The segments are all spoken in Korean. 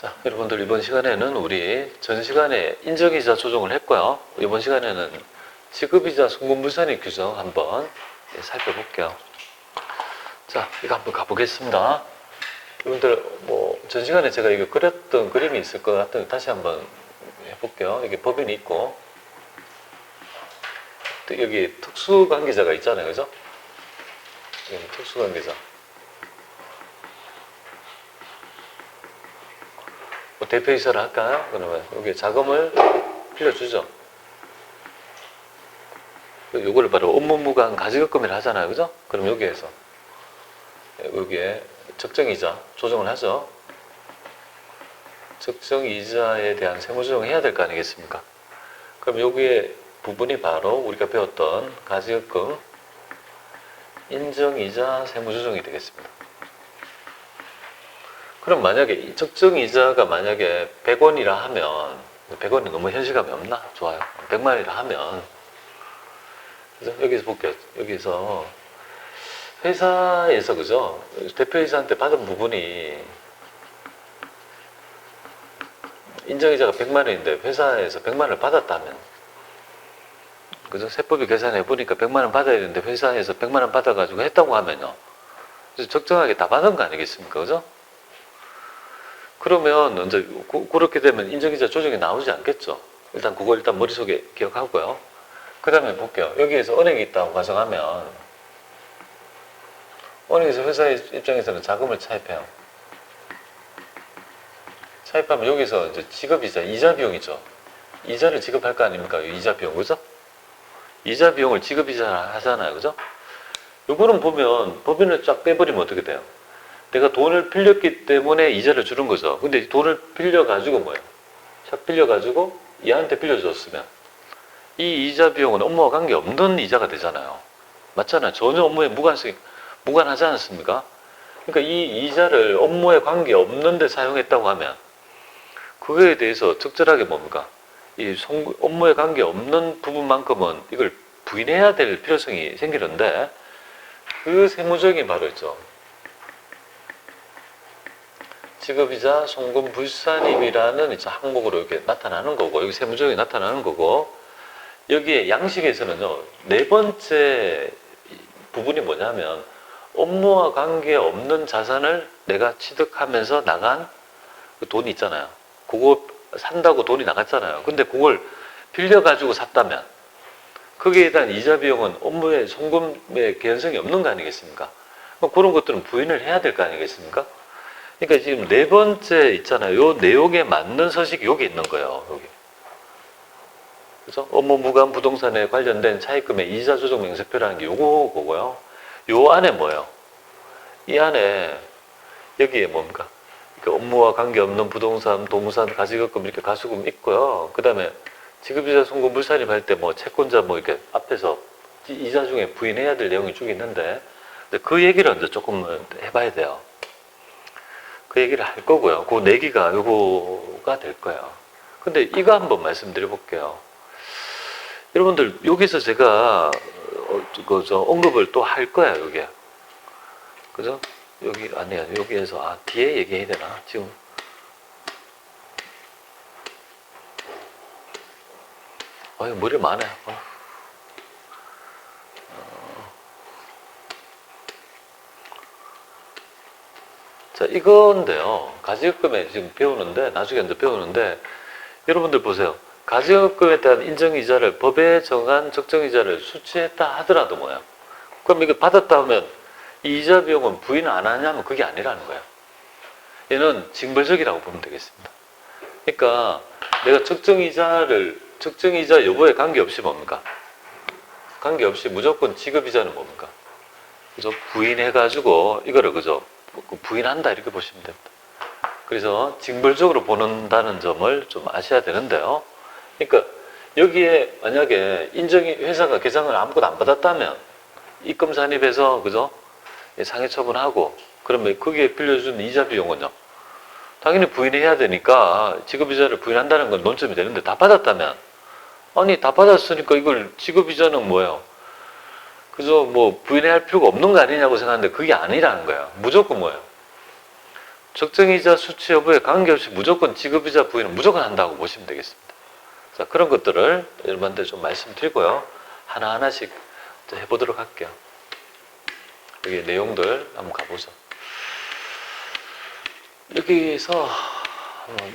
자, 여러분들 이번 시간에는 우리 전 시간에 인정이자 조정을 했고요. 이번 시간에는 지급이자 송금불산입 규정 한번 살펴볼게요. 자, 이거 한번 가보겠습니다. 여러분들 전 시간에 제가 이거 그렸던 그림이 있을 것 같은데 다시 한번 해볼게요. 이게 법인이 있고 또 여기 특수관계자가 있잖아요, 그죠? 여기 특수관계자. 대표이사를 할까요? 그러면 여기 자금을 빌려주죠. 요거를 바로 업무무관 가지급금이라 하잖아요, 그죠? 그럼 여기에서 여기에 적정이자 조정을 하죠. 적정이자에 대한 세무조정을 해야 될 거 아니겠습니까? 그럼 여기에 부분이 바로 우리가 배웠던 가지급금 인정이자 세무조정이 되겠습니다. 그럼 만약에 적정이자가 만약에 100원이라 하면 100원이 너무 현실감이 없나? 좋아요. 100만이라 하면 그래서 여기서 볼게요. 여기서 회사에서 그죠? 대표이사한테 받은 부분이 인정이자가 100만 원인데 회사에서 100만 원을 받았다면 그죠? 세법이 계산해 보니까 100만 원 받아야 되는데 회사에서 100만 원 받아가지고 했다고 하면요. 그래서 적정하게 다 받은 거 아니겠습니까? 그죠? 그러면 이제 그렇게 되면 인정이자 조정이 나오지 않겠죠. 일단 그거 일단 머릿속에 기억하고요. 그 다음에 볼게요. 여기에서 은행이 있다고 가정하면 은행에서 회사의 입장에서는 자금을 차입해요. 차입하면 여기서 이제 지급이자 이자 비용이죠. 이자를 지급할 거 아닙니까? 이자 비용, 그죠? 이자 비용을 지급이자 하잖아요, 그죠? 요거는 보면 법인을 쫙 빼버리면 어떻게 돼요? 내가 돈을 빌렸기 때문에 이자를 주는 거죠. 근데 돈을 빌려가지고 뭐예요? 차 빌려가지고 얘한테 빌려줬으면 이 이자 비용은 업무와 관계없는 이자가 되잖아요. 맞잖아요. 전혀 업무에 무관하지 않습니까? 그러니까 이 이자를 업무에 관계없는데 사용했다고 하면 그거에 대해서 적절하게 뭡니까? 이 업무에 관계없는 부분만큼은 이걸 부인해야 될 필요성이 생기는데 그 세무적인 바로 있죠. 지급이자 송금불산입이라는 항목으로 이렇게 나타나는 거고 여기 세무적이 나타나는 거고 여기에 양식에서는요 네 번째 부분이 뭐냐면 업무와 관계없는 자산을 내가 취득하면서 나간 그 돈이 있잖아요. 그거 산다고 돈이 나갔잖아요. 근데 그걸 빌려가지고 샀다면 거기에 대한 이자 비용은 업무에 송금의 개연성이 없는 거 아니겠습니까? 그런 것들은 부인을 해야 될 거 아니겠습니까? 그러니까 지금 네 번째 있잖아요. 요 내용에 맞는 서식이 여기 있는 거예요. 여기. 그래서 업무 무관 부동산에 관련된 차입금의 이자 조정 명세표라는 게 요거고요. 요 안에 뭐예요? 이 안에 여기에 뭡니까? 업무와 관계없는 부동산, 도무산, 가지급금 이렇게 가수금 있고요. 그 다음에 지급이자 송금 불산입 할 때 채권자 이렇게 앞에서 이자 중에 부인해야 될 내용이 쭉 있는데 그 얘기를 이제 조금 해봐야 돼요. 그 얘기를 할 거고요. 그 내기가 요거가 될 거예요. 근데 이거 한번 말씀드려 볼게요. 여러분들 여기서 제가 언급을 또 할 거야 여기. 그죠? 여기 아니야 여기에서 뒤에 얘기해야 되나 지금? 머리 많네. 자, 이건데요. 가지급금에 지금 배우는데, 나중에 이제 배우는데, 여러분들 보세요. 가지급금에 대한 인정이자를, 법에 정한 적정이자를 수취했다 하더라도 뭐예요? 그럼 이거 받았다 하면, 이 이자 비용은 부인 안 하냐면 그게 아니라는 거예요. 얘는 징벌적이라고 보면 되겠습니다. 그러니까, 내가 적정이자 여부에 관계없이 뭡니까? 관계없이 무조건 지급이자는 뭡니까? 그죠? 부인해가지고, 이거를 그죠? 부인한다 이렇게 보시면 됩니다. 그래서 징벌적으로 보는다는 점을 좀 아셔야 되는데요. 그러니까 여기에 만약에 회사가 계상을 아무것도 안 받았다면 입금 산입해서 그죠? 상해 처분하고 그러면 거기에 빌려준 이자 비용은요. 당연히 부인해야 되니까 지급이자를 부인한다는 건 논점이 되는데 다 받았다면 아니 다 받았으니까 이걸 지급이자는 뭐예요? 그죠? 부인해야 할 필요가 없는 거 아니냐고 생각하는데 그게 아니라는 거예요. 무조건 뭐예요? 적정이자 수치 여부에 관계없이 무조건 지급이자 부인은 무조건 한다고 보시면 되겠습니다. 자, 그런 것들을 여러분한테 좀 말씀드리고요. 하나하나씩 해보도록 할게요. 여기 내용들 한번 가보죠. 여기서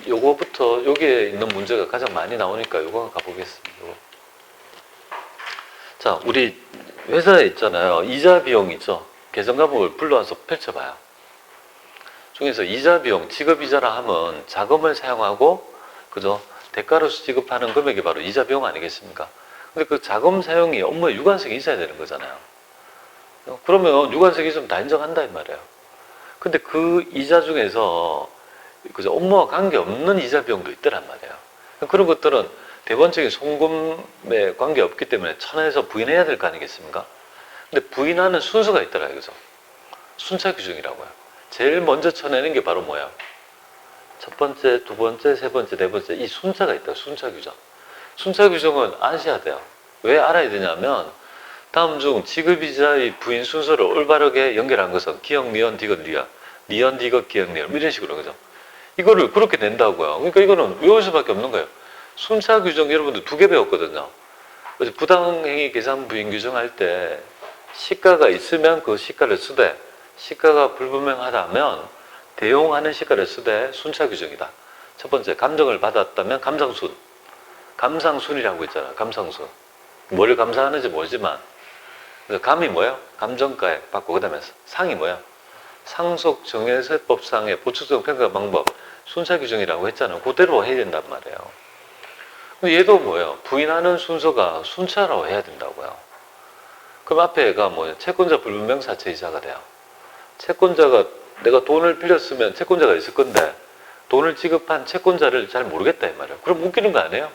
요거부터, 여기에 있는 문제가 가장 많이 나오니까 요거 가보겠습니다. 요거. 자, 우리 회사에 있잖아요. 이자 비용 있죠. 계정과목을 불러와서 펼쳐봐요. 중에서 이자 비용, 지급이자라 하면 자금을 사용하고, 그죠? 대가로서 지급하는 금액이 바로 이자 비용 아니겠습니까? 근데 그 자금 사용이 업무에 유관성이 있어야 되는 거잖아요. 그러면 유관성이 있으면 다 인정한다, 이 말이에요. 근데 그 이자 중에서, 그죠? 업무와 관계없는 이자 비용도 있더란 말이에요. 그런 것들은 대본적인 송금에 관계없기 때문에 천에서 부인해야 될 거 아니겠습니까? 근데 부인하는 순서가 있더라, 그죠? 순차 규정이라고요. 제일 먼저 쳐내는 게 바로 뭐야? 첫 번째, 두 번째, 세 번째, 네 번째, 이 순차가 있다. 순차 규정. 순차 규정은 아셔야 돼요. 왜 알아야 되냐면 다음 중 지급이자의 부인 순서를 올바르게 연결한 것은 기역, 니언, 디귿, 리아, 니언, 디귿, 기역, 리얼 이런 식으로, 그죠? 이거를 그렇게 낸다고요. 그러니까 이거는 외울 수밖에 없는 거예요. 순차 규정 여러분들 2개 배웠거든요. 그래서 부당행위 계산 부인 규정할 때 시가가 있으면 그 시가를 쓰되, 시가가 불분명하다면 대용하는 시가를 쓰되 순차 규정이다. 첫 번째, 감정을 받았다면 감상순. 감상순이라고 있잖아. 감상순. 뭘 감사하는지 모르지만, 그래서 감이 뭐예요? 감정가액 받고, 그 다음에 상이 뭐예요? 상속 정해세법상의 보충성 평가 방법. 순차 규정이라고 했잖아요. 그대로 해야 된단 말이에요. 얘도 뭐예요? 부인하는 순서가 순차로 해야 된다고요. 그럼 앞에가 뭐예요? 채권자 불분명 사채이자가 돼요. 채권자가 내가 돈을 빌렸으면 채권자가 있을 건데 돈을 지급한 채권자를 잘 모르겠다 이 말이에요. 그럼 웃기는 거 아니에요?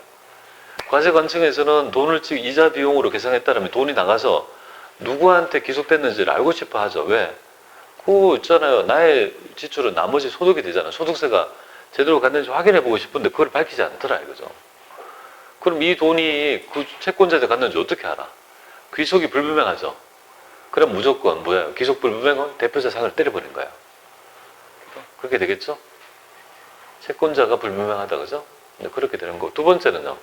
과세관청에서는 돈을 이자 비용으로 계산했다면 돈이 나가서 누구한테 기속됐는지를 알고 싶어 하죠. 왜? 그거 있잖아요. 나의 지출은 나머지 소득이 되잖아요. 소득세가 제대로 갔는지 확인해 보고 싶은데 그걸 밝히지 않더라 이거죠. 그럼 이 돈이 그 채권자한테 갔는지 어떻게 알아? 귀속이 불분명하죠. 그럼 무조건 뭐예요? 귀속 불분명은 대표자 상을 때려버린 거예요. 그렇게 되겠죠? 채권자가 불분명하다, 그죠? 그렇게 되는 거. 두 번째는요.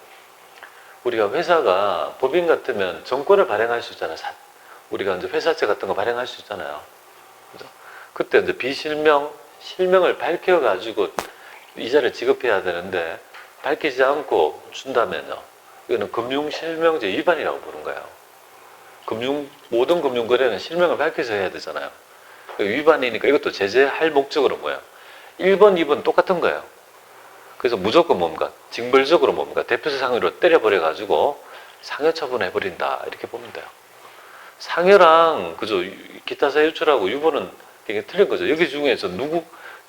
우리가 회사가 법인 같으면 정권을 발행할 수 있잖아요. 우리가 이제 회사채 같은 거 발행할 수 있잖아요. 그죠? 그때 이제 비실명, 실명을 밝혀가지고 이자를 지급해야 되는데 밝히지 않고 준다면요. 이거는 금융실명제 위반이라고 보는 거예요. 모든 금융거래는 실명을 밝혀서 해야 되잖아요. 위반이니까 이것도 제재할 목적으로 뭐예요? 1번, 2번 똑같은 거예요. 그래서 무조건 뭡니까? 징벌적으로 뭡니까? 대표자 상해로 때려버려가지고 상해 처분해버린다. 이렇게 보면 돼요. 상해랑, 그죠? 기타사 유출하고 유보는 되게 틀린 거죠. 여기 중에서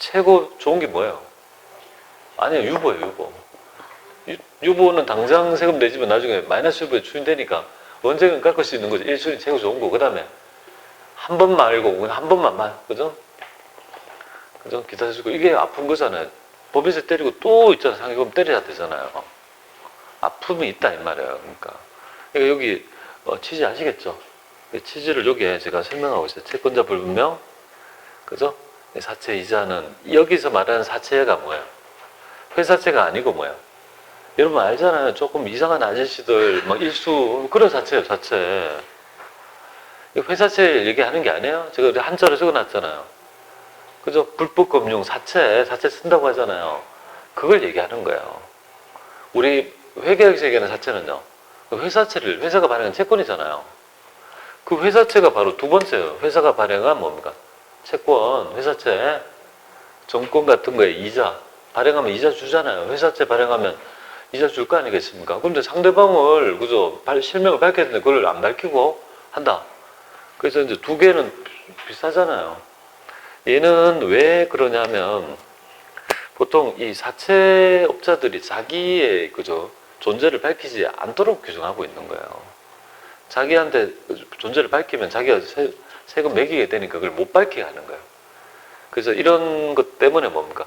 최고 좋은 게 뭐예요? 아니요, 유보예요, 유보. 유보는 당장 세금 내지만 나중에 마이너스 유보에 추인되니까 언제든 깎을 수 있는 거죠. 1순위 최고 좋은 거. 그 다음에 한 번 말고 그냥 한 번만, 그죠? 그죠? 기타 주고 이게 아픈 거잖아요. 법인세 때리고 또 있잖아. 상해금 때려야 되잖아요. 아픔이 있다 이 말이에요. 그러니까 여기 취지 아시겠죠? 취지를 여기에 제가 설명하고 있어요. 채권자 불분명, 그죠? 사채 이자는 여기서 말하는 사채가 뭐예요? 회사채가 아니고 뭐예요? 여러분 알잖아요. 조금 이상한 아저씨들 막 일수 그런 사채예요. 사채. 회사채 얘기하는 게 아니에요. 제가 한자로 적어놨잖아요. 그죠? 불법금융 사채 쓴다고 하잖아요. 그걸 얘기하는 거예요. 우리 회계학에서 얘기하는 사채는요. 회사가 발행한 채권이잖아요. 그 회사채가 바로 두 번째예요. 회사가 발행한 뭡니까? 채권, 회사채, 정권 같은 거에 이자. 발행하면 이자 주잖아요. 회사채 발행하면 이자 줄 거 아니겠습니까? 그런데 상대방을, 그죠? 실명을 밝혀야 되는데 그걸 안 밝히고 한다. 그래서 이제 두 개는 비슷하잖아요. 얘는 왜 그러냐면 보통 이 사채업자들이 자기의, 그죠? 존재를 밝히지 않도록 규정하고 있는 거예요. 자기한테 존재를 밝히면 자기가 세금 매기게 되니까 그걸 못 밝히게 하는 거예요. 그래서 이런 것 때문에 뭡니까?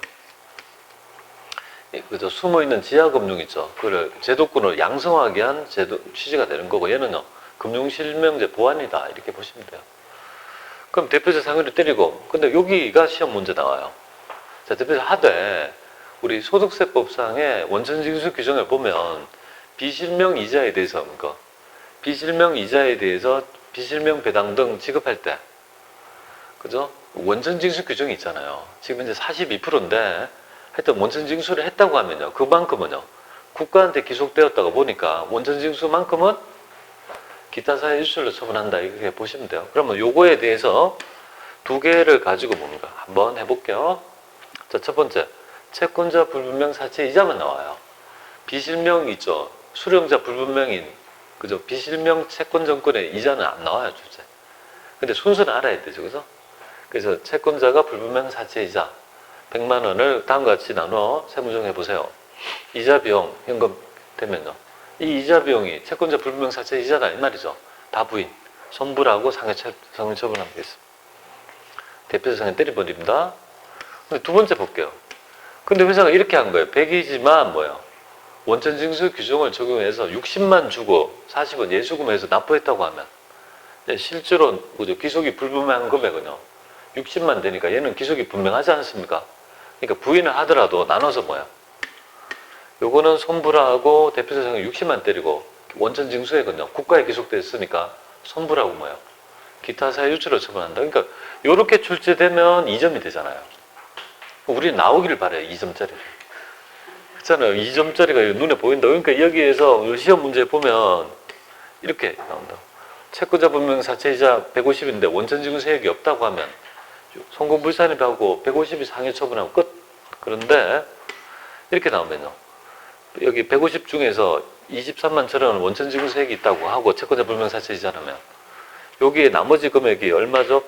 그죠? 숨어있는 지하금융 있죠. 그걸 제도권을 양성하게 한 취지가 되는 거고, 얘는요, 금융실명제 보완이다. 이렇게 보시면 돼요. 그럼 대표자 상해를 때리고, 근데 여기가 시험 문제 나와요. 자, 대표적으로 하되 우리 소득세법상의 원천징수 규정을 보면 비실명 이자에 대해서 비실명 이자에 대해서 비실명 배당 등 지급할 때 그죠? 원천징수 규정이 있잖아요. 지금 이제 42%인데 하여튼 원천징수를 했다고 하면요. 그만큼은요. 국가한테 기속되었다고 보니까 원천징수만큼은 기타 사회 유출로 처분한다. 이렇게 보시면 돼요. 그러면 요거에 대해서 두 개를 가지고 뭡니까? 한번 해볼게요. 자, 첫 번째. 채권자 불분명 사채 이자만 나와요. 비실명 있죠. 수령자 불분명인 그죠? 비실명 채권 정권의 이자는 안 나와요, 주제. 근데 순서는 알아야 되죠, 그죠? 그래서 채권자가 불분명 사채 이자 100만 원을 다음과 같이 나눠 세무정 해보세요. 이자 비용 현금 되면요. 이 이자 비용이 채권자 불분명 사채 이자다 이 말이죠. 다 부인, 손불하고 상해 처분하면 되겠습니다. 대표자 상해 때려버립니다. 근데 두 번째 볼게요. 근데 회사가 이렇게 한 거예요. 100이지만 뭐예요? 원천징수 규정을 적용해서 60만 주고 40원 예수금해서 납부했다고 하면 실제로 기속이 불분명한 금액은요 60만 되니까 얘는 기속이 분명하지 않습니까? 그러니까 부인을 하더라도 나눠서 뭐야? 요거는 손불하고 대표자상에 60만 때리고 원천징수액은요 국가에 기속됐으니까 손불하고 뭐야? 기타 사유 유출로 처분한다. 그러니까 요렇게 출제되면 2점이 되잖아요. 우리는 나오기를 바래요. 2점짜리. 그렇잖아요. 2점짜리가 눈에 보인다. 그러니까 여기에서 시험 문제 보면 이렇게 나온다. 채권자 분명 사채이자 150인데 원천징수액이 없다고 하면 송금불산입하고 150이 상해 처분하고 끝. 그런데 이렇게 나오면요. 여기 150 중에서 23만 천원 원천징수액이 있다고 하고 채권자 불명 사채이자라면 여기에 나머지 금액이 얼마죠?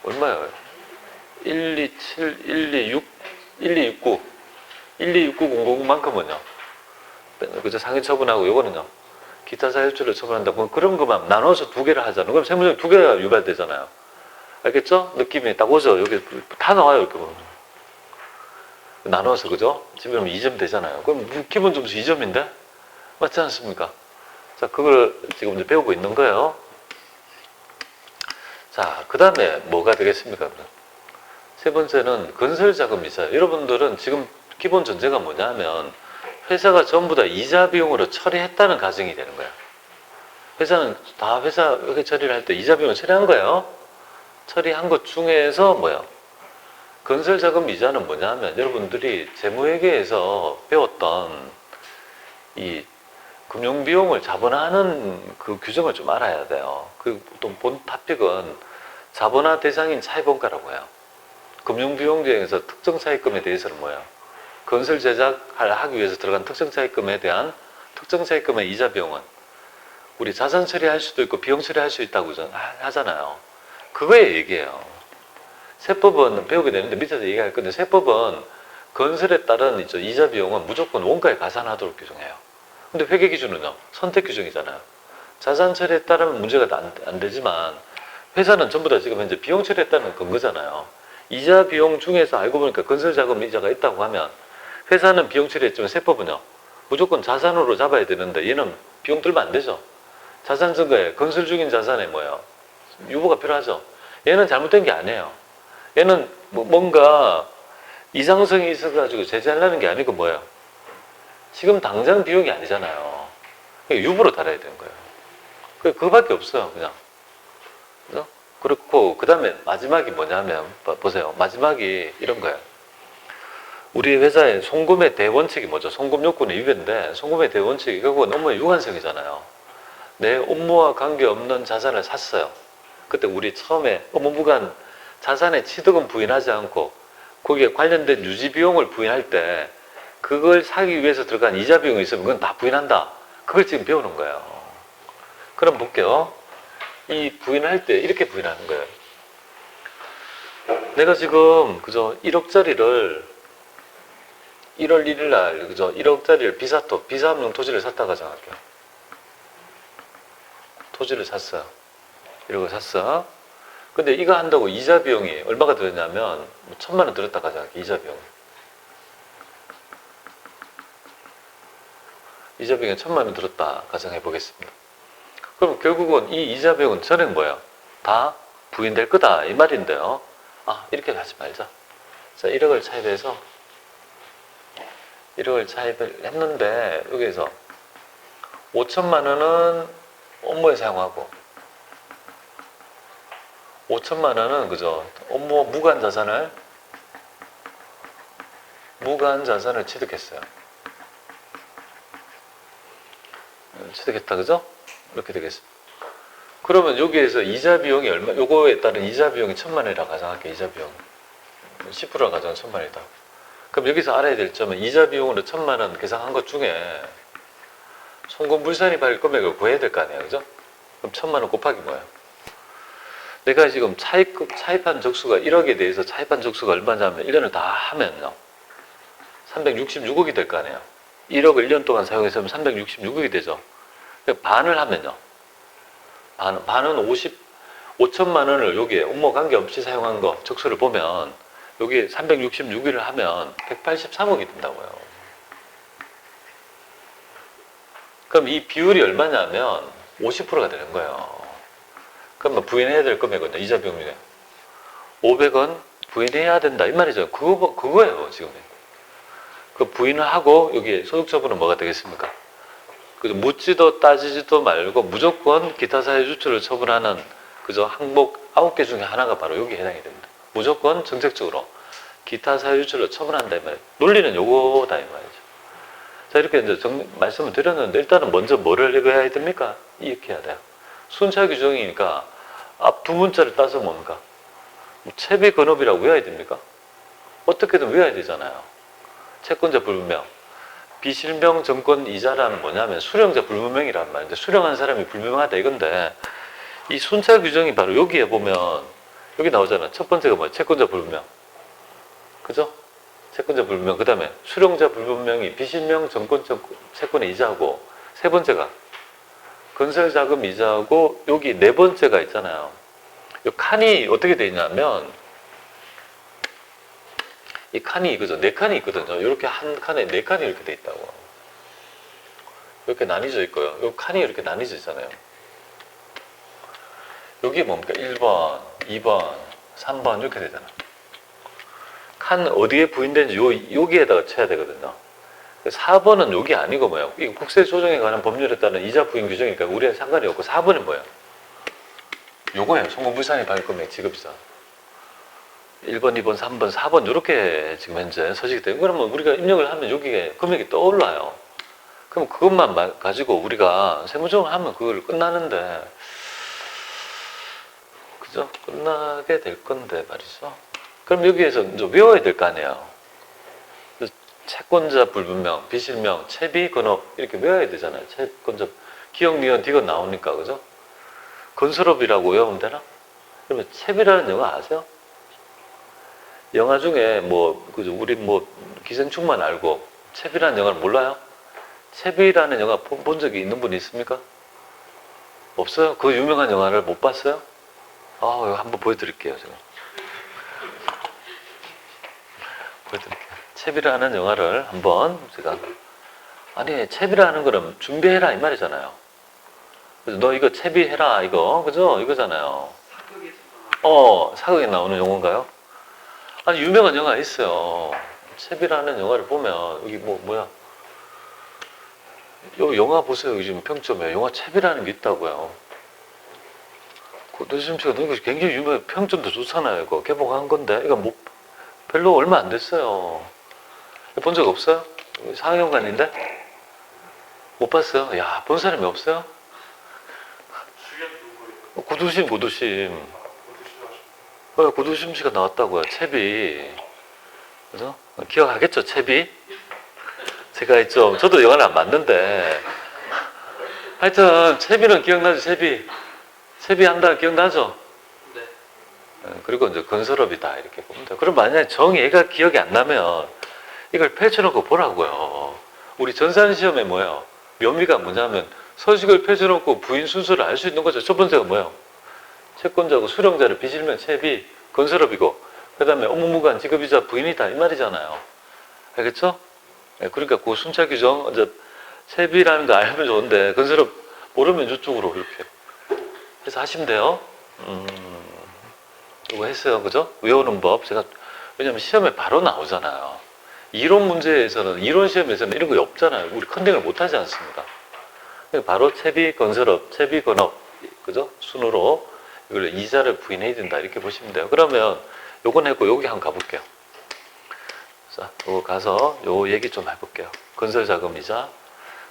얼마야? 127, 126, 1269, 1269000만큼은요. 그죠? 상해 처분하고 요거는요. 기타 사유출을 처분한다. 그럼 그런 것만 나눠서 두 개를 하잖아요. 그럼 세무조항 두 개가 유발되잖아요. 알겠죠? 느낌이 딱 오죠? 여기 다 나와요. 이렇게 보면. 나눠서, 그죠? 지금 2점 되잖아요. 그럼 기본 점수 2점인데? 맞지 않습니까? 자, 그걸 지금 이제 배우고 있는 거예요. 자, 그 다음에 뭐가 되겠습니까? 세 번째는 건설자금이자요. 여러분들은 지금 기본 전제가 뭐냐면 회사가 전부 다 이자 비용으로 처리했다는 가정이 되는 거야. 회사는 다 회사 처리를 할 때 이자 비용을 처리한 거예요. 처리한 것 중에서 뭐야? 건설자금 이자는 뭐냐면 여러분들이 재무회계에서 배웠던 이 금융비용을 자본화하는 그 규정을 좀 알아야 돼요. 그 또 본 토픽은 자본화 대상인 차입원가라고 해요. 금융비용 중에서 특정 차입금에 대해서는 뭐예요? 건설 제작을 하기 위해서 들어간 특정 차입금에 대한 특정 차입금의 이자 비용은 우리 자산 처리할 수도 있고 비용 처리할 수 있다고 하잖아요. 그거에 얘기해요. 세법은 배우게 되는데 밑에서 얘기할 건데 세법은 건설에 따른 이자 비용은 무조건 원가에 가산하도록 규정해요. 근데 회계 기준은요. 선택 규정이잖아요. 자산 처리에 따르면 문제가 안 되지만 회사는 전부 다 지금 현재 비용 처리에 따른 근거잖아요. 이자 비용 중에서 알고 보니까 건설자금 이자가 있다고 하면 회사는 비용 처리했지만 세법은요. 무조건 자산으로 잡아야 되는데 얘는 비용 들면 안 되죠. 자산 증가에 건설 중인 자산에 뭐예요? 유보가 필요하죠. 얘는 잘못된 게 아니에요. 얘는 뭔가 이상성이 있어가지고 제재하려는 게 아니고 뭐예요? 지금 당장 비용이 아니잖아요. 유보로 달아야 되는 거예요. 그거밖에 없어요, 그냥. 그죠? 그렇고, 그 다음에 마지막이 뭐냐면, 보세요. 마지막이 이런 거예요. 우리 회사의 송금의 대원칙이 뭐죠? 송금 요건의 위배인데, 송금의 대원칙이 결국은 업무의 유관성이잖아요. 내 업무와 관계없는 자산을 샀어요. 그때 우리 처음에 업무부관 자산의 취득은 부인하지 않고, 거기에 관련된 유지 비용을 부인할 때, 그걸 사기 위해서 들어간 이자 비용이 있으면 그건 다 부인한다. 그걸 지금 배우는 거예요. 그럼 볼게요. 이 부인할 때 이렇게 부인하는 거예요. 내가 지금 그저 1억짜리를 1월 1일 날 그저 1억짜리를 비사업용 토지를 샀다고 가정할게요. 토지를 샀어요. 이러고 샀어. 근데 이거 한다고 이자 비용이 얼마가 들었냐면 1,000만 원 들었다 가정할게요. 이자 비용이. 이자 비용이 1,000만 원 들었다 가정해 보겠습니다. 그럼 결국은 이 이자 비용은 전액 뭐예요? 다 부인될 거다 이 말인데요. 아, 이렇게 하지 말자. 자, 1억을 차입해서 1억을 차입을 했는데 여기에서 5천만 원은 업무에 사용하고 5천만 원은 그죠? 업무 무관 자산을 취득했어요. 취득했다 그죠? 이렇게 되겠습니다. 그러면 여기에서 이자 비용이 얼마? 요거에 따른 이자 비용이 1,000만 원이라고 가정할게요. 이자 비용 10%라 가정하면 1,000만 원이다. 그럼 여기서 알아야 될 점은 이자 비용으로 1,000만 원 계산한 것 중에 송금불산이 받을 금액을 구해야 될 거 아니에요, 그죠? 그럼 1,000만 원 곱하기 뭐예요? 내가 지금 차입한 적수가 1억에 대해서 차입한 적수가 얼마냐면 1년을 다 하면요 366억이 될 거 아니에요. 1억을 1년 동안 사용했으면 366억이 되죠. 반을 하면요 반은 5천만 원을 여기에 업무 관계없이 사용한 거 적수를 보면 여기 366일을 하면 183억이 된다고요. 그럼 이 비율이 얼마냐면 50%가 되는 거예요. 그럼 뭐 부인해야 될 금액은요. 이자 비용이네. 500원 부인해야 된다 이 말이죠. 그거예요 지금. 그 부인을 하고 여기 소득처분은 뭐가 되겠습니까? 그죠? 묻지도 따지지도 말고 무조건 기타 사회 유출을 처분하는 그저 항목 9개 중에 하나가 바로 여기에 해당이 됩니다. 무조건 정책적으로 기타 사회 유출을 처분한다 이 말이에요. 논리는 요거다 이 말이죠. 자, 이렇게 이제 말씀을 드렸는데 일단은 먼저 뭐를 외워야 됩니까? 이렇게 해야 돼요. 순차 규정이니까 앞 두 문자를 따서 뭡니까? 채비 건업이라고 외워야 됩니까? 어떻게든 외워야 되잖아요. 채권자 불분명. 비실명 정권 이자라는 뭐냐면 수령자 불분명이란 말인데 수령한 사람이 불분명하다 이건데 이 순차 규정이 바로 여기에 보면 여기 나오잖아. 첫 번째가 뭐야? 채권자 불분명. 그죠? 채권자 불분명. 그 다음에 수령자 불분명이 비실명 정권 채권의 이자고 세 번째가 건설자금 이자고 여기 네 번째가 있잖아요. 이 칸이 어떻게 되어 있냐면 이 칸이 그죠? 네 칸이 있거든요. 이렇게 한 칸에 네 칸이 이렇게 되어 있다고. 이렇게 나뉘어져 있고요. 이 칸이 이렇게 나뉘어져 있잖아요. 여기 뭡니까? 1번, 2번, 3번 이렇게 되잖아. 칸 어디에 부인되는지 여기에다가 쳐야 되거든요. 4번은 여기 아니고 뭐예요? 이 국세 조정에 관한 법률에 따른 이자 부인 규정이니까 우리는 상관이 없고 4번은 뭐예요? 요거예요. 송금불산이 받을 금액 지급이자. 1번, 2번, 3번, 4번 이렇게 지금 현재 서식이 되고 그러면 우리가 입력을 하면 여기에 금액이 떠올라요. 그럼 그것만 가지고 우리가 세무조정을 하면 그걸 끝나는데 그죠? 끝나게 될 건데 말이죠. 그럼 여기에서 이제 외워야 될 거 아니에요. 채권자 불분명, 비실명, 채비, 건업 이렇게 외워야 되잖아요. 채권자 기억, 니은, 디귿 나오니까 그죠? 건설업이라고 외우면 되나? 그러면 채비라는 영화 아세요? 영화 중에 뭐 그죠? 우리 뭐 기생충만 알고 채비라는 영화를 몰라요? 채비라는 영화 본 적이 있는 분이 있습니까? 없어요? 그 유명한 영화를 못 봤어요? 아, 이거 한번 보여드릴게요, 제가. 보여드릴게요. 채비라는 영화를 한번 제가 아니 채비라는 거는 준비해라 이 말이잖아요. 그래서 너 이거 채비해라 이거 그죠? 이거잖아요. 사극에 나오는 용어인가요? 아니 유명한 영화 있어요. 채비라는 영화를 보면 여기 뭐야? 요 영화 보세요. 요즘 평점에 영화 채비라는 게 있다고요. 노지심 씨가 이거 굉장히 유명해. 평점도 좋잖아요. 이거 개봉한 건데 이거 뭐 별로 얼마 안 됐어요. 본 적 없어요? 상영관인데? 못 봤어요? 야, 본 사람이 없어요? 고두심. 고두심 씨가 나왔다고요. 채비. 그죠? 기억하겠죠? 채비? 제가 저도 영화를 안 봤는데. 하여튼, 채비는 기억나죠? 채비 한다 기억나죠? 네. 그리고 이제 건설업이다. 이렇게 봅니다. 그럼 만약에 정의가 기억이 안 나면 이걸 펼쳐놓고 보라고요. 우리 전산시험에 뭐예요? 묘미가 뭐냐면 서식을 펼쳐놓고 부인 순서를 알 수 있는 거죠. 첫 번째가 뭐예요? 채권자고 수령자를 비실명 채비 건설업이고 그 다음에 업무무관 지급이자 부인이다 이 말이잖아요. 알겠죠? 그러니까 그 순차 규정 이제 채비라는 거 알면 좋은데 건설업 모르면 이쪽으로 이렇게 해서 하시면 돼요. 이거 했어요. 그죠? 외우는 법. 제가, 왜냐면 시험에 바로 나오잖아요. 이론 문제에서는, 이론 시험에서는 이런 거 없잖아요. 우리 컨닝을 못 하지 않습니까? 바로 채비 건설업, 채비 건업, 그죠? 순으로 이걸 이자를 부인해야 된다. 이렇게 보시면 돼요. 그러면 요건 했고, 여기 한번 가볼게요. 자, 요거 가서 요 얘기 좀 해볼게요. 건설자금 이자.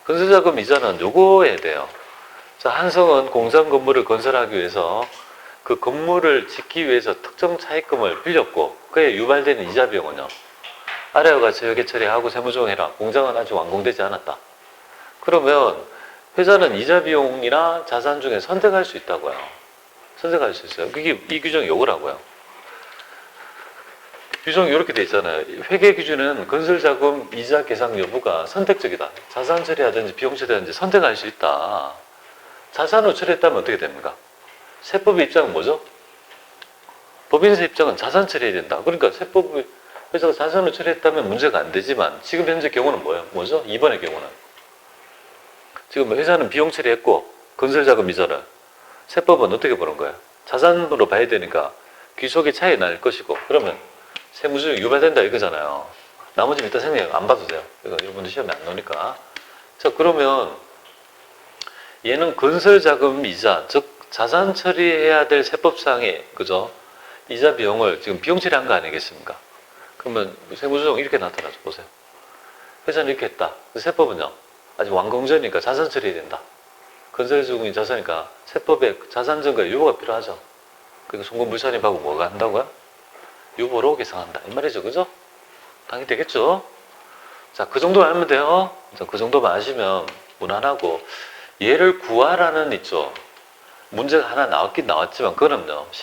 건설자금 이자는 요거에 대해요. 자, 한성은 공장 건물을 건설하기 위해서 그 건물을 짓기 위해서 특정 차입금을 빌렸고 그에 유발되는 이자 비용은요. 아래와 같이 회계 처리하고 세무조정해라. 공장은 아직 완공되지 않았다. 그러면 회사는 이자 비용이나 자산 중에 선택할 수 있다고요. 선택할 수 있어요. 그게 이 규정이 요거라고요. 규정이 이렇게 돼 있잖아요. 회계 기준은 건설자금 이자 계상 여부가 선택적이다. 자산 처리하든지 비용 처리하든지 선택할 수 있다. 자산으로 처리했다면 어떻게 됩니까? 세법의 입장은 뭐죠? 법인세 입장은 자산 처리해야 된다. 그러니까 세법의 회사가 자산으로 처리했다면 문제가 안 되지만 지금 현재 경우는 뭐죠? 2번의 경우는 지금 회사는 비용 처리했고 건설자금 이자를 세법은 어떻게 보는 거예요? 자산으로 봐야 되니까 귀속의 차이 날 것이고 그러면 세무조정이 유발된다 이거잖아요. 나머지는 일단 생각 안 봐도 돼요. 이거 여러분들 시험에 안 나오니까. 자, 그러면 얘는 건설자금 이자, 즉 자산 처리해야 될 세법상의 그죠? 이자 비용을 지금 비용 처리한 거 아니겠습니까? 그러면 세무조정 이렇게 나타나죠. 보세요. 회사는 이렇게 했다. 세법은요. 아직 완공 전이니까 자산 처리해야 된다. 건설자금이 자산이니까 세법에 자산 증거 유보가 필요하죠. 그러니까 송금불산입하고 뭐가 한다고요? 유보로 계상한다. 이 말이죠. 그죠? 당연히 되겠죠? 자, 그 정도만 알면 돼요. 자, 그 정도만 아시면 무난하고 얘를 구하라는 있죠. 문제가 하나 나왔긴 나왔지만 그거는요. 실제